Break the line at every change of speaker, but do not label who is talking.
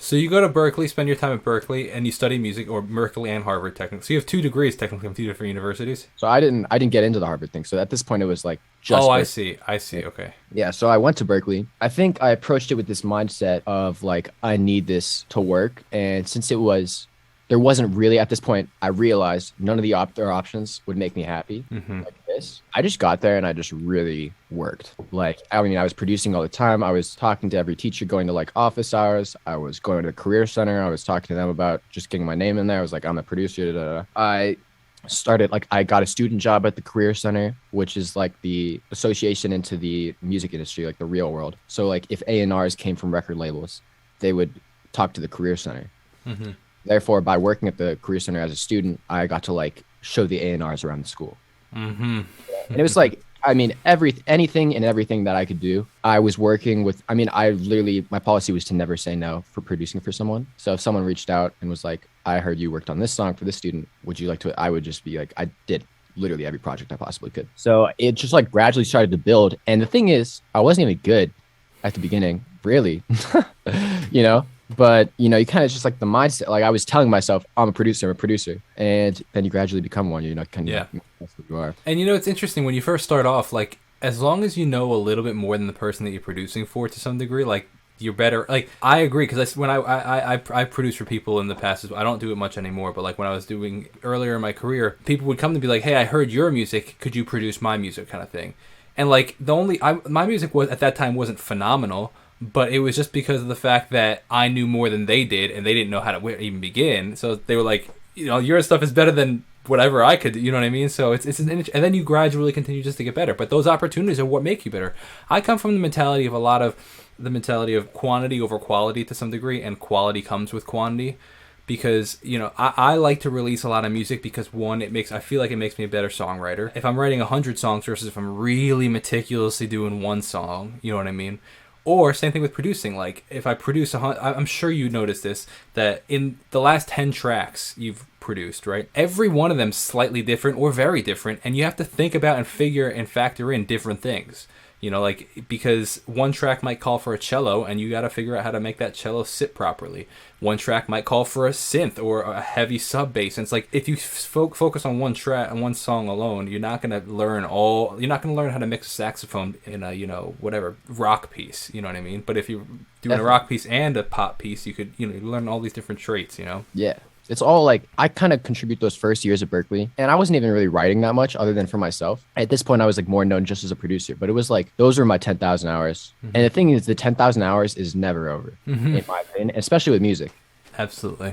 So you go to Berkeley, spend your time at Berkeley, and you study music, or Berkeley and Harvard, technically. So you have 2 degrees, technically, from 2 different universities.
So I didn't get into the Harvard thing. So at this point, it was like
Oh,
just
I
Berkeley.
see. I see. Okay.
Yeah, so I went to Berkeley. I think I approached it with this mindset of like I need this to work, and since there wasn't really at this point, I realized none of the other options would make me happy
Mm-hmm.
like this. I just got there and I just really worked. Like I mean, I was producing all the time. I was talking to every teacher, going to like office hours. I was going to the career center. I was talking to them about just getting my name in there. I was like, I'm a producer. Da, da, da. I got a student job at the career center, which is like the association into the music industry, like the real world. So like if A&Rs came from record labels, they would talk to the career center.
Mm-hmm.
Therefore, by working at the career center as a student, I got to like show the A&Rs around the school.
Mm-hmm.
And it was like, I mean, anything and everything that I could do. I was working with, I mean, I literally, my policy was to never say no for producing for someone. So if someone reached out and was like, I heard you worked on this song for this student, would you like to, I would just be like, I did literally every project I possibly could. So it just like gradually started to build. And the thing is, I wasn't even good at the beginning, really, you know? But, you know, you kind of just like the mindset, like I was telling myself, I'm a producer. And then you gradually become one, you know, kind of,
Yeah.
that's what you are.
And you know, it's interesting when you first start off, like, as long as you know a little bit more than the person that you're producing for to some degree, like, you're better. Like, I agree, because when I produced for people in the past, I don't do it much anymore, but like when I was doing earlier in my career, people would come to be like, hey, I heard your music, could you produce my music, kind of thing. And like, my music was at that time wasn't phenomenal, but it was just because of the fact that I knew more than they did, and they didn't know how to even begin. So they were like, you know, your stuff is better than whatever I could, you know what I mean? So and then you gradually continue just to get better. But those opportunities are what make you better. I come from the mentality of quantity over quality to some degree, and quality comes with quantity. Because, you know, I like to release a lot of music because, one, I feel like it makes me a better songwriter. If I'm writing 100 songs versus if I'm really meticulously doing one song, you know what I mean? Or same thing with producing. Like if I produce I'm sure you noticed this, that in the last 10 tracks you've produced, right? Every one of them slightly different or very different, and you have to think about and figure and factor in different things. You know, like, because one track might call for a cello, and you got to figure out how to make that cello sit properly. One track might call for a synth or a heavy sub bass. And it's like, if you focus on one track and one song alone, you're not going to learn how to mix a saxophone in a, you know, whatever rock piece. You know what I mean? But if you're doing a
Definitely.
rock piece and a pop piece, you could, you know, you learn all these different traits, you know?
Yeah. It's all like I kind of contribute those first years at Berkeley, and I wasn't even really writing that much other than for myself. At this point, I was like more known just as a producer, but it was like those were my 10,000 hours. And the thing is, the 10,000 hours is never over,
Mm-hmm.
in my opinion, especially with music.
Absolutely.